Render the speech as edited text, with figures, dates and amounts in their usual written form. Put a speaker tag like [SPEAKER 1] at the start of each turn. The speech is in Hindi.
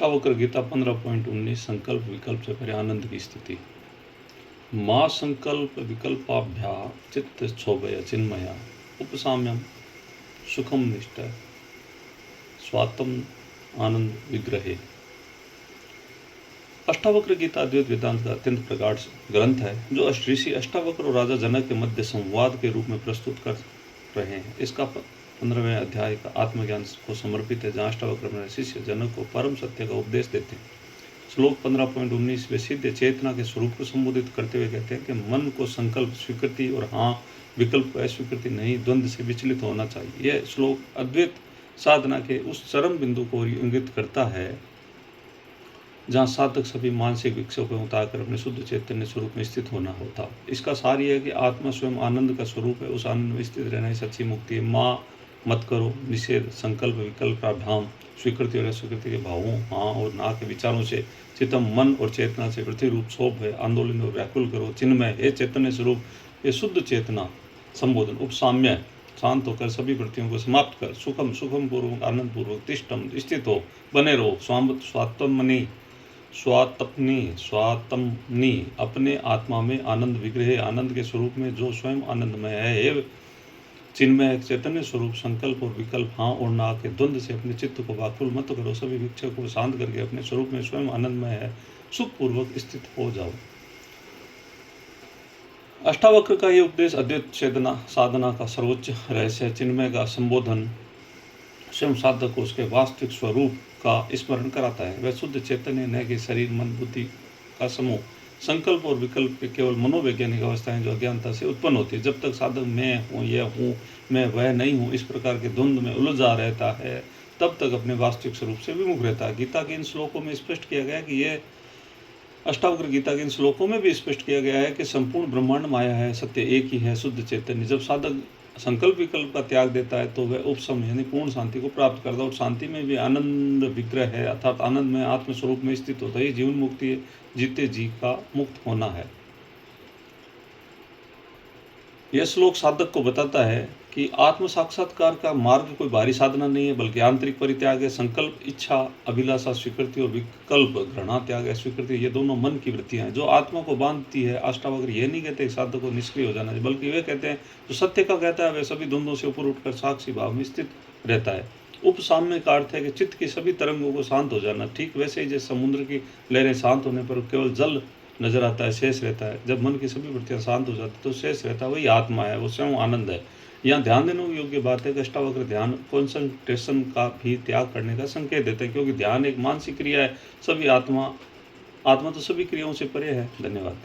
[SPEAKER 1] अष्टावक्र गीता 15.19 संकल्प विकल्प से परे आनंद की स्थिति। माँ संकल्प विकल्पाभ्या चित्त क्षोभय चिन्मया उपसाम्यम सुखम निष्ठ स्वात्म आनंद विग्रहे। अष्टावक्र गीता अद्वैत वेदांत का अत्यंत प्रगाढ़ ग्रंथ है जो ऋषि अष्टावक्र और राजा जनक के मध्य संवाद के रूप में प्रस्तुत कर रहे हैं। इसका 15वें अध्याय का आत्मज्ञान को समर्पित है, जहाँ अष्टावक्र अपने शिष्य जनक को परम सत्य का उपदेश देते हैं। श्लोक 15.19 वे सिद्ध चेतना के स्वरूप को संबोधित करते हुए कहते हैं कि मन को संकल्प स्वीकृति और हाँ विकल्प को अस्वीकृति नहीं, द्वंद्व से विचलित होना चाहिए। यह श्लोक अद्वैत साधना के उस चरम बिंदु को इंगित करता है जहाँ साधक सभी मानसिक विक्षोभ को उतारकर अपने शुद्ध चैतन्य स्वरूप में स्थित होना होता। इसका सार यह है कि आत्मा स्वयं आनंद का स्वरूप है, उस आनंद में स्थित रहना ही सच्ची मुक्ति है। माँ मत करो निषेध संकल्प विकल्प प्राभ्याम स्वीकृति और अस्वीकृति के भावों हाँ और ना के विचारों से चित्तम मन और चेतना से पृथ्वी रूप क्षोभ है आंदोलन और व्याकुल करो। चिन्मय हे चैतन्य स्वरूप, ये शुद्ध चेतना संबोधन उपसाम्य शांत होकर सभी वृत्तियों को समाप्त कर सुखम सुखम पूर्वक आनंद पूर्वक तिष्ठम स्थित हो बने रहो। स्वात्मनि अपने आत्मा में आनंद विग्रह आनंद के स्वरूप में जो स्वयं आनंदमय है। हे चिन्मय चैतन्य स्वरूप संकल्प और विकल्प हाँ और ना के द्वंद्व से अपने चित्त को व्याकुल मत करो, सभी विक्षेप को शांत करके अपने स्वरूप में स्वयं आनंदमय है सुखपूर्वक स्थित हो जाओ। अष्टावक्र का ये उपदेश अद्वैत चेतना साधना का सर्वोच्च रहस्य चिन्मय का संबोधन स्वयं साधक को उसके वास्तविक स्वरूप का स्मरण कराता है। वह शुद्ध चैतन्य न कि शरीर मन बुद्धि का समूह। संकल्प और विकल्प के केवल मनोवैज्ञानिक अवस्थाएं जो अज्ञानता से उत्पन्न होती है। जब तक साधक मैं हूँ यह हूँ मैं वह नहीं हूँ इस प्रकार के द्वंद्व में उलझा रहता है, तब तक अपने वास्तविक स्वरूप से विमुख रहता है। गीता के इन श्लोकों में स्पष्ट किया गया कि यह अष्टावक्र गीता के इन श्लोकों में भी स्पष्ट किया गया है कि संपूर्ण ब्रह्मांड माया है, सत्य एक ही है शुद्ध चैतन्य। जब साधक संकल्प विकल्प का त्याग देता है तो वह उपशम यानी पूर्ण शांति को प्राप्त करता है और शांति में भी आनंद विग्रह है अर्थात आनंद में आत्मस्वरूप में स्थित होता है। जीवन मुक्ति है, जीते जी का मुक्त होना है। यह श्लोक साधक को बताता है कि आत्म साक्षात्कार का मार्ग कोई बाहरी साधना नहीं है बल्कि आंतरिक परित्याग है। संकल्प इच्छा अभिलाषा स्वीकृति और विकल्प घृणा त्याग स्वीकृति, ये दोनों मन की वृत्तियां हैं जो आत्मा को बांधती है। अष्टावक्र ये नहीं कहते साधक को निष्क्रिय हो जाना चाहिए, बल्कि वे कहते हैं जो सत्य का कहता है वह सभी द्वंद्वों से ऊपर उठकर साक्षी भाव में स्थित रहता है। उपसाम्य का अर्थ है कि चित्त की सभी तरंगों को शांत हो जाना। ठीक वैसे ही जैसे समुद्र की लहरें शांत होने पर केवल जल नजर आता है, शेष रहता है। जब मन की सभी वृत्तियां शांत हो जाती तो शेष रहता है वही आत्मा है, वो स्वयं आनंद है। यहाँ ध्यान देने योग्य बात है कि अष्टावक्र ध्यान कॉन्सेंट्रेशन का भी त्याग करने का संकेत देते हैं, क्योंकि ध्यान एक मानसिक क्रिया है। आत्मा तो सभी क्रियाओं से परे है। धन्यवाद।